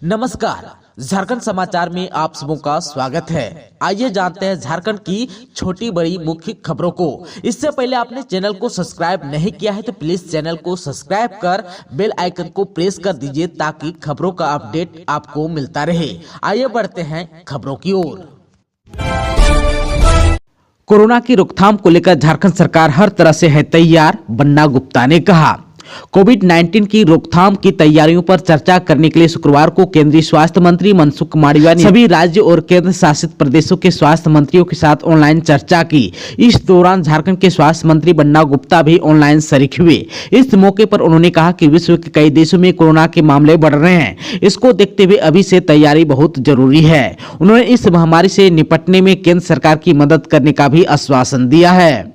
नमस्कार, झारखंड समाचार में आप सबों का स्वागत है। आइए जानते हैं झारखंड की छोटी बड़ी मुख्य खबरों को। इससे पहले आपने चैनल को सब्सक्राइब नहीं किया है तो प्लीज चैनल को सब्सक्राइब कर बेल आइकन को प्रेस कर दीजिए ताकि खबरों का अपडेट आपको मिलता रहे। आइए बढ़ते हैं खबरों की ओर। कोरोना की रोकथाम को लेकर झारखंड सरकार हर तरह से है तैयार, बन्ना गुप्ता ने कहा। कोविड-19 की रोकथाम की तैयारियों पर चर्चा करने के लिए शुक्रवार को केंद्रीय स्वास्थ्य मंत्री मनसुख मांडविया ने सभी राज्यों और केंद्र शासित प्रदेशों के स्वास्थ्य मंत्रियों के साथ ऑनलाइन चर्चा की। इस दौरान झारखंड के स्वास्थ्य मंत्री बन्ना गुप्ता भी ऑनलाइन शरीक हुए। इस मौके पर उन्होंने कहा कि विश्व के कई देशों में कोरोना के मामले बढ़ रहे हैं, इसको देखते हुए अभी से तैयारी बहुत जरूरी है। उन्होंने इस महामारी से निपटने में केंद्र सरकार की मदद करने का भी आश्वासन दिया है।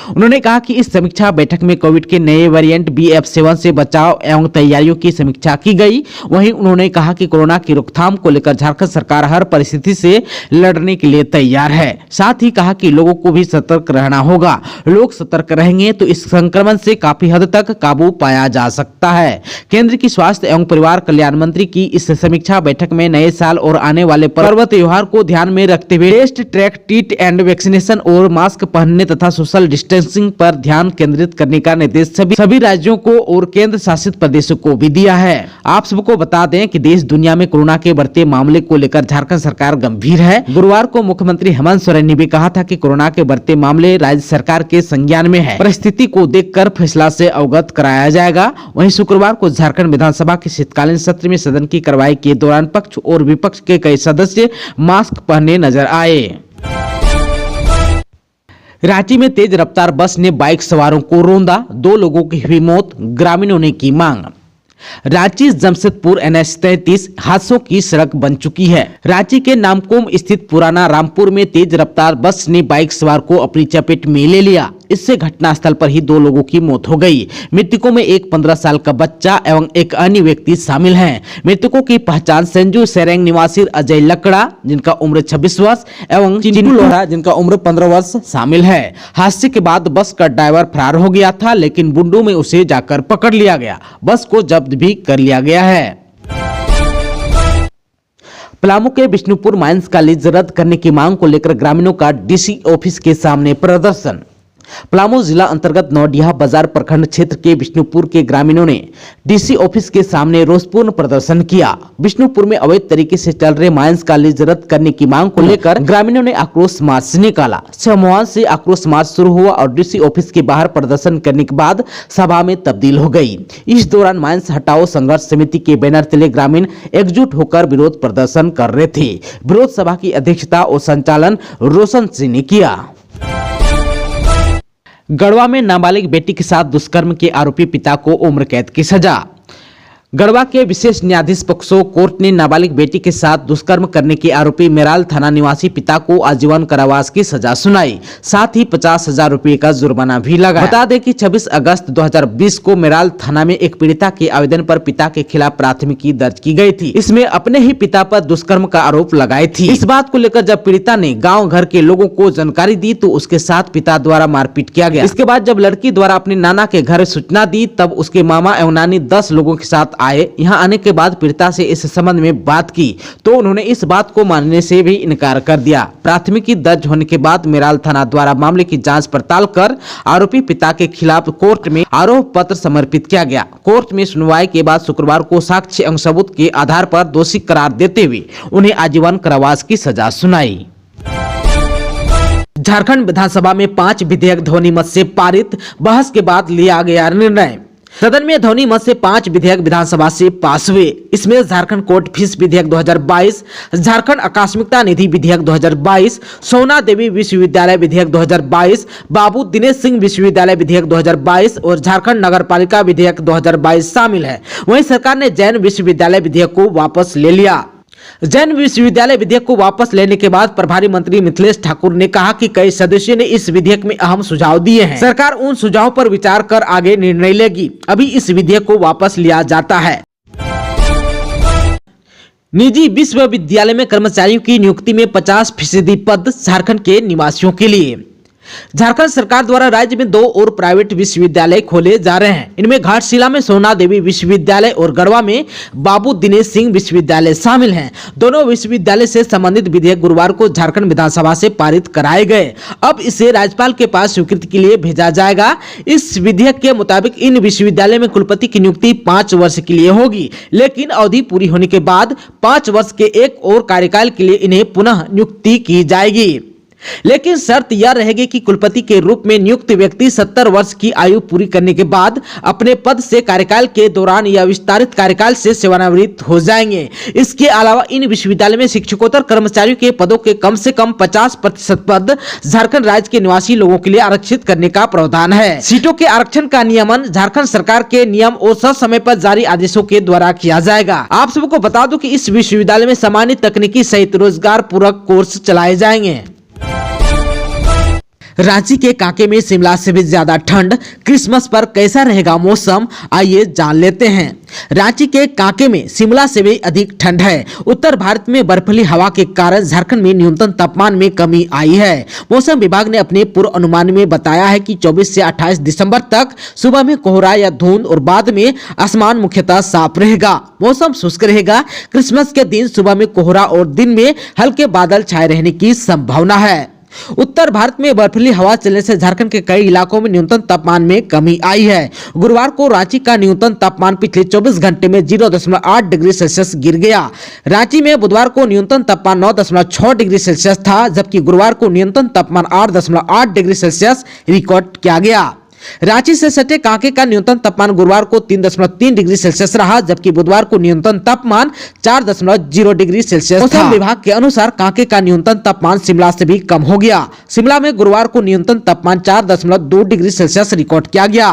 उन्होंने कहा कि इस समीक्षा बैठक में कोविड के नए वेरिएंट BF7 से बचाव एवं तैयारियों की समीक्षा की गई। वहीं उन्होंने कहा कि कोरोना की रोकथाम को लेकर झारखंड सरकार हर परिस्थिति से लड़ने के लिए तैयार है। साथ ही कहा कि लोगों को भी सतर्क रहना होगा। लोग सतर्क रहेंगे तो इस संक्रमण से काफी हद तक काबू पाया जा सकता है। केंद्र की स्वास्थ्य एवं परिवार कल्याण मंत्री की इस समीक्षा बैठक में नए साल और आने वाले पर्व त्योहार को ध्यान में रखते हुए test, track, treat and vaccination और मास्क पहनने तथा सोशल डिस्टेंसिंग पर ध्यान केंद्रित करने का निर्देश सभी राज्यों को और केंद्र शासित प्रदेशों को भी दिया है। आप सबको बता दें कि देश दुनिया में कोरोना के बढ़ते मामले को लेकर झारखंड सरकार गंभीर है। गुरुवार को मुख्यमंत्री हेमंत सोरेन ने भी कहा था कि कोरोना के बढ़ते मामले राज्य सरकार के संज्ञान में है। परिस्थिति को देखकर फैसला से अवगत कराया जाएगा। वहीं शुक्रवार को झारखंड विधानसभा के शीतकालीन सत्र में सदन की कार्रवाई के दौरान पक्ष और विपक्ष के कई सदस्य मास्क पहने नजर आए। रांची में तेज रफ्तार बस ने बाइक सवारों को रौंदा, 2 लोगों की हुई मौत, ग्रामीणों ने की मांग। रांची जमशेदपुर NH 33 हादसों की सड़क बन चुकी है। रांची के नामकुम स्थित पुराना रामपुर में तेज रफ्तार बस ने बाइक सवार को अपनी चपेट में ले लिया। इससे घटनास्थल पर ही 2 लोगों की मौत हो गई। मृतकों में एक 15 साल का बच्चा एवं एक अन्य व्यक्ति शामिल हैं। मृतकों की पहचान संजू सेरेंग निवासी अजय लकड़ा जिनका उम्र 26 वर्ष एवं चिंटू लोहरा जिनका उम्र 15 वर्ष शामिल है। हादसे के बाद बस का ड्राइवर फरार हो गया था, लेकिन बुंडू में उसे जाकर पकड़ लिया गया। बस को जब्त भी कर लिया गया है। पलामू के बिष्णुपुर माइंस का लीज रद्द करने की मांग को लेकर ग्रामीणों का DC ऑफिस के सामने प्रदर्शन। पलामू जिला अंतर्गत नौडिया बाजार प्रखंड क्षेत्र के बिष्णुपुर के ग्रामीणों ने DC ऑफिस के सामने रोषपूर्ण प्रदर्शन किया। बिष्णुपुर में अवैध तरीके से चल रहे माइंस का लीज रद्द करने की मांग को लेकर ग्रामीणों ने आक्रोश मार्च निकाला। सोमवार से आक्रोश मार्च शुरू हुआ और DC ऑफिस के बाहर प्रदर्शन करने के बाद सभा में तब्दील हो गई। इस दौरान माइंस हटाओ संघर्ष समिति के बैनर तले ग्रामीण एकजुट होकर विरोध प्रदर्शन कर रहे थे। विरोध सभा की अध्यक्षता और संचालन रोशन सिंह ने किया। गढ़वा में नाबालिग बेटी के साथ दुष्कर्म के आरोपी पिता को उम्र कैद की सजा। गढ़वा के विशेष न्यायाधीश पॉक्सो कोर्ट ने नाबालिग बेटी के साथ दुष्कर्म करने के आरोपी मेराल थाना निवासी पिता को आजीवन कारावास की सजा सुनाई। साथ ही 50,000 रुपए का जुर्माना भी लगा। बता दें कि 26 अगस्त 2020 को मेराल थाना में एक पीड़िता के आवेदन पर पिता के खिलाफ प्राथमिकी दर्ज की गई थी। इसमें अपने ही पिता पर दुष्कर्म का आरोप लगाई थी। इस बात को लेकर जब पीड़िता ने गाँव घर के लोगों को जानकारी दी तो उसके साथ पिता द्वारा मारपीट किया गया। इसके बाद जब लड़की द्वारा अपने नाना के घर सूचना दी तब उसके मामा एवं नानी 10 लोगों के साथ आए। यहां आने के बाद पीड़िता से इस संबंध में बात की तो उन्होंने इस बात को मानने से भी इनकार कर दिया। प्राथमिकी दर्ज होने के बाद मेराल थाना द्वारा मामले की जांच पड़ताल कर आरोपी पिता के खिलाफ कोर्ट में आरोप पत्र समर्पित किया गया। कोर्ट में सुनवाई के बाद शुक्रवार को साक्ष्य एवं सबूत के आधार पर दोषी करार देते हुए उन्हें आजीवन कारावास की सजा सुनाई। झारखंड विधानसभा में 5 विधेयक ध्वनि मत से पारित। बहस के बाद लिया गया निर्णय। सदन में ध्वनि मत से 5 विधेयक विधानसभा से पास हुए। इसमें झारखंड कोर्ट फीस विधेयक 2022, झारखंड आकस्मिकता निधि विधेयक 2022, सोना देवी विश्वविद्यालय विधेयक 2022, बाबू दिनेश सिंह विश्वविद्यालय विधेयक 2022 और झारखंड नगरपालिका विधेयक 2022 शामिल है। वहीं सरकार ने जैन विश्वविद्यालय विधेयक को वापस ले लिया। जैन विश्वविद्यालय विधेयक को वापस लेने के बाद प्रभारी मंत्री मिथिलेश ठाकुर ने कहा कि कई सदस्यों ने इस विधेयक में अहम सुझाव दिए हैं। सरकार उन सुझावों पर विचार कर आगे निर्णय लेगी। अभी इस विधेयक को वापस लिया जाता है। निजी विश्वविद्यालय में कर्मचारियों की नियुक्ति में 50% पद झारखंड के निवासियों के लिए। झारखंड सरकार द्वारा राज्य में 2 और प्राइवेट विश्वविद्यालय खोले जा रहे हैं। इनमें घाटशिला में सोना देवी विश्वविद्यालय और गढ़वा में बाबू दिनेश सिंह विश्वविद्यालय शामिल हैं। दोनों विश्वविद्यालय से संबंधित विधेयक गुरुवार को झारखंड विधानसभा से पारित कराए गए। अब इसे राज्यपाल के पास स्वीकृति के लिए भेजा जाएगा। इस विधेयक के मुताबिक इन विश्वविद्यालय में कुलपति की नियुक्ति 5 वर्ष के लिए होगी, लेकिन अवधि पूरी होने के बाद 5 वर्ष के एक और कार्यकाल के लिए इन्हें पुनः नियुक्ति की जाएगी। लेकिन शर्त यह रहेगी कि कुलपति के रूप में नियुक्त व्यक्ति 70 वर्ष की आयु पूरी करने के बाद अपने पद से कार्यकाल के दौरान या विस्तारित कार्यकाल से सेवानिवृत्त हो जाएंगे। इसके अलावा इन विश्वविद्यालय में शिक्षकोत्तर कर्मचारियों के पदों के कम से कम 50% पद झारखंड राज्य के निवासी लोगों के लिए आरक्षित करने का प्रावधान है। सीटों के आरक्षण का नियमन झारखंड सरकार के नियम और समय पर जारी आदेशों के द्वारा किया जाएगा। आप सबको बता दूं कि इस विश्वविद्यालय में सामान्य तकनीकी सहित रोजगार पूरक कोर्स चलाए जाएंगे। रांची के कांके में शिमला से भी ज्यादा ठंड, क्रिसमस पर कैसा रहेगा मौसम, आइए जान लेते हैं। रांची के कांके में शिमला से भी अधिक ठंड है। उत्तर भारत में बर्फीली हवा के कारण झारखंड में न्यूनतम तापमान में कमी आई है। मौसम विभाग ने अपने पूर्व अनुमान में बताया है कि 24 से 28 दिसंबर तक सुबह में कोहरा या धुंध और बाद में आसमान मुख्यतः साफ रहेगा। मौसम शुष्क रहेगा। क्रिसमस के दिन सुबह में कोहरा और दिन में हल्के बादल छाए रहने की संभावना है। उत्तर भारत में बर्फीली हवा चलने से झारखंड के कई इलाकों में न्यूनतम तापमान में कमी आई है। गुरुवार को रांची का न्यूनतम तापमान पिछले 24 घंटे में 0.8 डिग्री सेल्सियस गिर गया। रांची में बुधवार को न्यूनतम तापमान 9.6 डिग्री सेल्सियस था, जबकि गुरुवार को न्यूनतम तापमान 8.8 डिग्री सेल्सियस रिकॉर्ड किया गया। रांची से सटे कांके का न्यूनतम तापमान गुरुवार को 3.3 डिग्री सेल्सियस रहा, जबकि बुधवार को न्यूनतम तापमान 4.0 डिग्री सेल्सियस था। मौसम विभाग के अनुसार कांके का न्यूनतम तापमान शिमला से भी कम हो गया। शिमला में गुरुवार को न्यूनतम तापमान 4.2 डिग्री सेल्सियस रिकॉर्ड किया गया।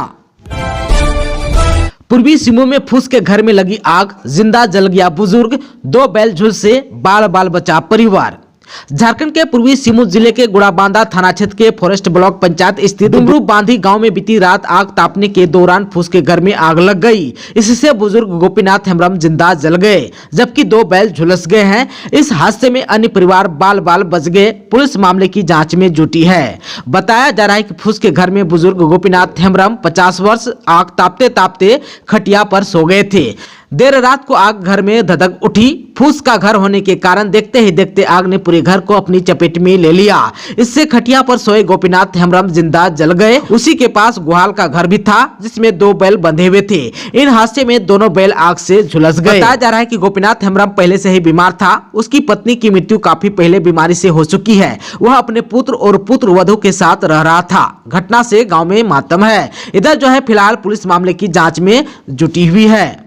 पूर्वी सिंहभूम में फूस के घर में लगी आग, जिंदा जल गया बुजुर्ग, 2 बैल झुलसे बाल बचा परिवार। झारखंड के पूर्वी सिंहभूम जिले के गुड़ाबांधा थाना क्षेत्र के फॉरेस्ट ब्लॉक पंचायत स्थित डुमरू बांधी गांव में बीती रात आग तापने के दौरान फूस के घर में आग लग गई। इससे बुजुर्ग गोपीनाथ हेम्ब्रम जिंदा जल गए, जबकि 2 बैल झुलस गए हैं। इस हादसे में अन्य परिवार बाल बच गए। पुलिस मामले की जांच में जुटी है। बताया जा रहा है कि फूस के घर में बुजुर्ग गोपीनाथ हेम्ब्रम 50 वर्ष आग तापते खटिया पर सो गए थे। देर रात को आग घर में धधक उठी। फूस का घर होने के कारण देखते ही देखते आग ने पूरे घर को अपनी चपेट में ले लिया। इससे खटिया पर सोए गोपीनाथ हेम्ब्रम जिंदा जल गए। उसी के पास गुहाल का घर भी था, जिसमें 2 बैल बंधे हुए थे। इन हादसे में दोनों बैल आग से झुलस गए। बताया जा रहा है कि गोपीनाथ हेम्ब्रम पहले से ही बीमार था। उसकी पत्नी की मृत्यु काफी पहले बीमारी से हो चुकी है। वह अपने पुत्र और पुत्र वधू के साथ रह रहा था। घटना से गाँव में मातम है। इधर जो है फिलहाल पुलिस मामले की जाँच में जुटी हुई है।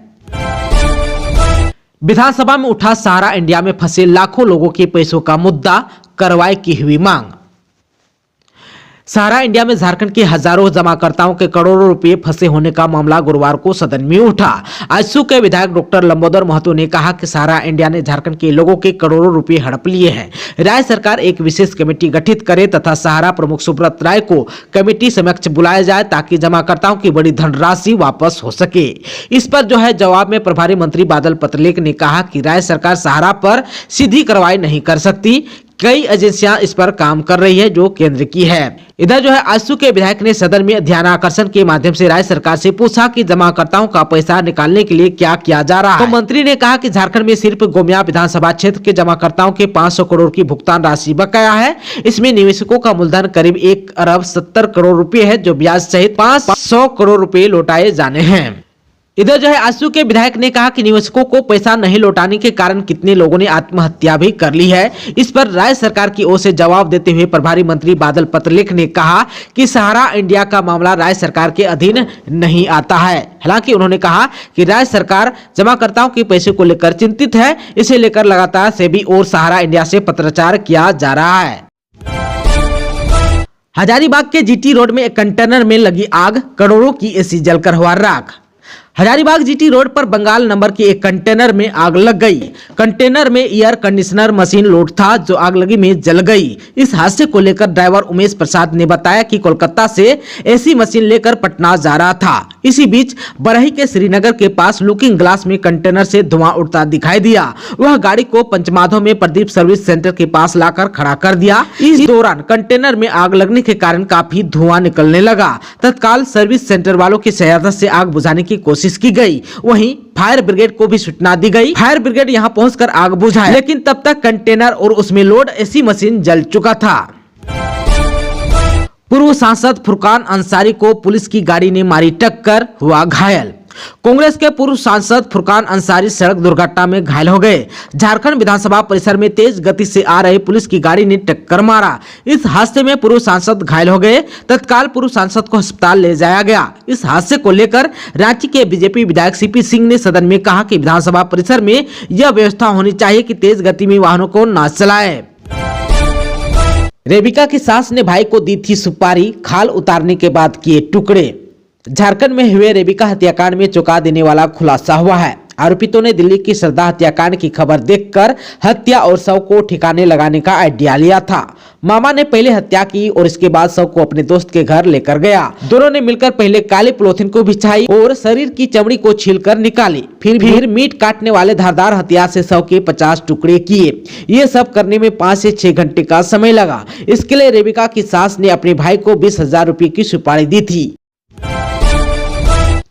विधानसभा में उठा सहारा इंडिया में फंसे लाखों लोगों के पैसों का मुद्दा, कार्रवाई की हुई मांग। सहारा इंडिया में झारखंड के हजारों जमाकर्ताओं के करोड़ों रुपए फंसे होने का मामला गुरुवार को सदन में उठा। आजसू के विधायक डॉक्टर लंबोदर महतो ने कहा कि सहारा इंडिया ने झारखंड के लोगों के करोड़ों रुपए हड़प लिए हैं। राज्य सरकार एक विशेष कमेटी गठित करे तथा सहारा प्रमुख सुब्रत राय को कमेटी समक्ष बुलाया जाए ताकि जमाकर्ताओं की बड़ी धनराशि वापस हो सके। इस पर जो है जवाब में प्रभारी मंत्री बादल पत्रलेख ने कहा कि राज्य सरकार सहारा पर सीधी कार्रवाई नहीं कर सकती। कई एजेंसियां इस पर काम कर रही है जो केंद्र की है। इधर जो है आजसू के विधायक ने सदन में ध्यानाकर्षण के माध्यम से राज्य सरकार से पूछा कि जमाकर्ताओं का पैसा निकालने के लिए क्या किया जा रहा है। तो मंत्री ने कहा कि झारखंड में सिर्फ गोमिया विधानसभा क्षेत्र के जमाकर्ताओं के 500 करोड़ की भुगतान राशि बकाया है। इसमें निवेशकों का मूलधन करीब 1 अरब 70 करोड़ रुपए है, जो ब्याज सहित 500 करोड़ रुपए लौटाए जाने हैं। इधर जो है आजसू के विधायक ने कहा कि निवेशकों को पैसा नहीं लौटाने के कारण कितने लोगों ने आत्महत्या भी कर ली है। इस पर राज्य सरकार की ओर से जवाब देते हुए प्रभारी मंत्री बादल पत्रलेख ने कहा कि सहारा इंडिया का मामला राज्य सरकार के अधीन नहीं आता है। हालांकि उन्होंने कहा कि राज्य सरकार जमाकर्ताओं के पैसे को लेकर चिंतित है। इसे लेकर लगातार सेबी और सहारा इंडिया से पत्राचार किया जा रहा है। हजारीबाग के जीटी रोड में एक कंटेनर में लगी आग, करोड़ों की एसी जलकर हुआ राख। हजारीबाग जीटी रोड पर बंगाल नंबर के एक कंटेनर में आग लग गई। कंटेनर में एयर कंडीशनर मशीन लोड था जो आग लगी में जल गई। इस हादसे को लेकर ड्राइवर उमेश प्रसाद ने बताया कि कोलकाता से एसी मशीन लेकर पटना जा रहा था। इसी बीच बरही के श्रीनगर के पास लुकिंग ग्लास में कंटेनर से धुआं उड़ता दिखाई दिया। वह गाड़ी को पंचमाधव में प्रदीप सर्विस सेंटर के पास लाकर खड़ा कर दिया। इस दौरान कंटेनर में आग लगने के कारण काफी धुआं निकलने लगा। तत्काल सर्विस सेंटर वालों की सहायता से आग बुझाने की कोशिश की गई। वहीं फायर ब्रिगेड को भी सूचना दी गई। फायर ब्रिगेड यहां पहुंचकर आग बुझाया, लेकिन तब तक कंटेनर और उसमें लोड एसी मशीन जल चुका था। पूर्व सांसद फुरकान अंसारी को पुलिस की गाड़ी ने मारी टक्कर, हुआ घायल। कांग्रेस के पूर्व सांसद फुरकान अंसारी सड़क दुर्घटना में घायल हो गए। झारखंड विधानसभा परिसर में तेज गति से आ रही पुलिस की गाड़ी ने टक्कर मारा। इस हादसे में पूर्व सांसद घायल हो गए। तत्काल पूर्व सांसद को अस्पताल ले जाया गया। इस हादसे को लेकर रांची के बीजेपी विधायक सीपी सिंह ने सदन में कहा कि विधानसभा परिसर में यह व्यवस्था होनी चाहिए कि तेज गति में वाहनों को न चलाएं। रेबिका की सास ने भाई को दी थी सुपारी, खाल उतारने के बाद किए टुकड़े। झारखंड में हुए रेबिका हत्याकांड में चौंका देने वाला खुलासा हुआ है। आरोपितों ने दिल्ली की श्रद्धा हत्याकांड की खबर देखकर हत्या और शव को ठिकाने लगाने का आइडिया लिया था। मामा ने पहले हत्या की और इसके बाद शव को अपने दोस्त के घर लेकर गया। दोनों ने मिलकर पहले काली पॉलीथिन को बिछाई और शरीर की चमड़ी को छीलकर निकाली। फिर मीट काटने वाले धारदार हथियार से शव के 50 टुकड़े किए। ये सब करने में 5 से 6 घंटे का समय लगा। इसके लिए रेबिका की सास ने अपने भाई को 20,000 रुपए की सुपारी दी थी।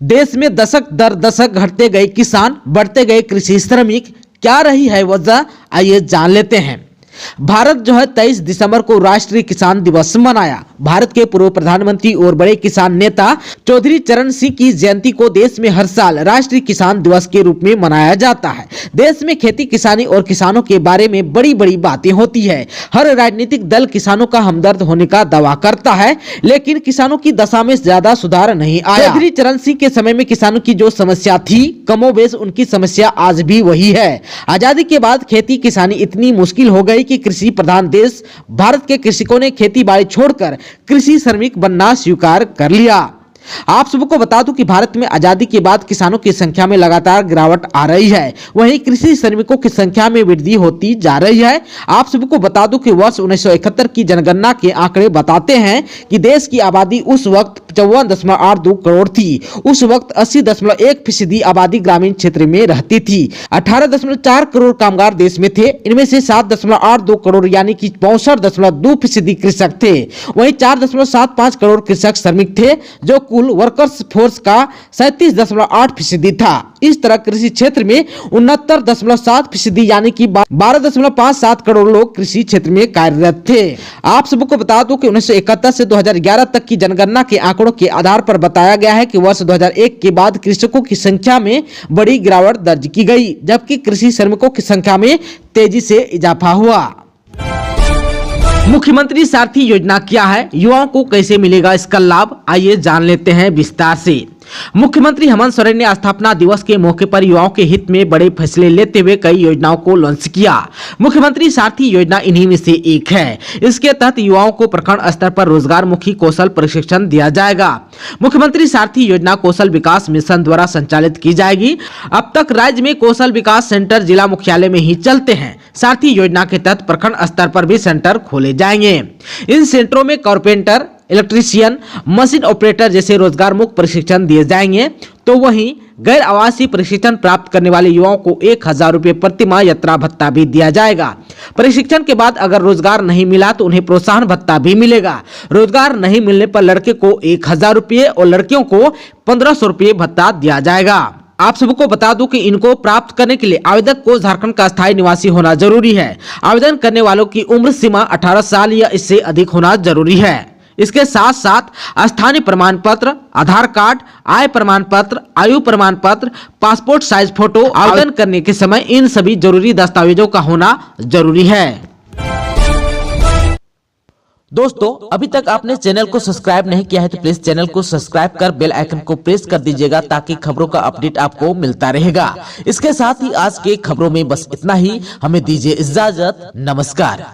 देश में दशक दर दशक घटते गए किसान, बढ़ते गए कृषि श्रमिक, क्या रही है वजह, आइए जान लेते हैं। भारत जो है 23 दिसंबर को राष्ट्रीय किसान दिवस मनाया। भारत के पूर्व प्रधानमंत्री और बड़े किसान नेता चौधरी चरण सिंह की जयंती को देश में हर साल राष्ट्रीय किसान दिवस के रूप में मनाया जाता है। देश में खेती किसानी और किसानों के बारे में बड़ी बड़ी बातें होती है। हर राजनीतिक दल किसानों का हमदर्द होने का दावा करता है, लेकिन किसानों की दशा में ज्यादा सुधार नहीं आया। चौधरी चरण सिंह के समय में किसानों की जो समस्या थी, कमोबेश उनकी समस्या आज भी वही है। आजादी के बाद खेती किसानी इतनी मुश्किल हो गई कि कृषि प्रधान देश भारत के कृषकों ने खेती बाड़ी छोड़कर कृषि श्रमिक बनना स्वीकार कर लिया। आप सबको बता दूं कि भारत में आजादी के बाद किसानों की संख्या में लगातार गिरावट आ रही है, वहीं कृषि श्रमिकों की संख्या में वृद्धि होती जा रही है। आप सबको बता दूं कि वर्ष 1971 की जनगणना के आंकड़े बताते हैं कि देश की आबादी उस वक्त 54.82 करोड़ थी। उस वक्त 80.1% आबादी ग्रामीण क्षेत्र में रहती थी। 18.4 करोड़ कामगार देश में थे। इनमें से 7.82 करोड़ यानी कि 64.2% कृषक थे। वहीं 4.75 करोड़ कृषक श्रमिक थे, जो कुल वर्कर्स फोर्स का 37.8% था। इस तरह कृषि क्षेत्र में 69.7% यानी कि 12.57 करोड़ लोग कृषि क्षेत्र में कार्यरत थे। आप सबको बता दूं कि 1971 से 2011 तक की जनगणना के आंकड़ों के आधार पर बताया गया है कि वर्ष 2001 के बाद कृषकों की संख्या में बड़ी गिरावट दर्ज की गई, जबकि कृषि श्रमिकों की संख्या में तेजी से इजाफा हुआ। मुख्यमंत्री सारथी योजना क्या है, युवाओं को कैसे मिलेगा इसका लाभ, आइए जान लेते हैं विस्तार से। मुख्यमंत्री हेमंत सोरेन ने स्थापना दिवस के मौके पर युवाओं के हित में बड़े फैसले लेते हुए कई योजनाओं को लॉन्च किया। मुख्यमंत्री सारथी योजना इन्हीं में से एक है। इसके तहत युवाओं को प्रखंड स्तर पर रोजगार मुखी कौशल प्रशिक्षण दिया जाएगा। मुख्यमंत्री सारथी योजना कौशल विकास मिशन द्वारा संचालित की जाएगी। अब तक राज्य में कौशल विकास सेंटर जिला मुख्यालय में ही चलते हैं। सारथी योजना के तहत प्रखंड स्तर पर भी सेंटर खोले जाएंगे। इन सेंटरों में कारपेंटर, इलेक्ट्रीशियन, मशीन ऑपरेटर जैसे रोजगार मुक्त प्रशिक्षण दिए जाएंगे। तो वहीं गैर आवासीय प्रशिक्षण प्राप्त करने वाले युवाओं को 1,000 रुपए प्रति माह यात्रा भत्ता भी दिया जाएगा। प्रशिक्षण के बाद अगर रोजगार नहीं मिला तो उन्हें प्रोत्साहन भत्ता भी मिलेगा। रोजगार नहीं मिलने पर लड़के को 1,000 रुपए और लड़कियों को 1,500 रुपए भत्ता दिया जाएगा। आप सबको बता दूं कि इनको प्राप्त करने के लिए आवेदक को झारखंड का स्थायी निवासी होना जरूरी है। आवेदन करने वालों की उम्र सीमा 18 साल या इससे अधिक होना जरूरी है। इसके साथ साथ स्थानीय प्रमाण पत्र, आधार कार्ड, आय प्रमाण पत्र, आयु प्रमाण पत्र, पासपोर्ट साइज फोटो आवेदन करने के समय इन सभी जरूरी दस्तावेजों का होना जरूरी है। दोस्तों, अभी तक आपने चैनल को सब्सक्राइब नहीं किया है तो प्लीज चैनल को सब्सक्राइब कर बेल आइकन को प्रेस कर दीजिएगा ताकि खबरों का अपडेट आपको मिलता रहेगा। इसके साथ ही आज के खबरों में बस इतना ही। हमें दीजिए इजाजत। नमस्कार।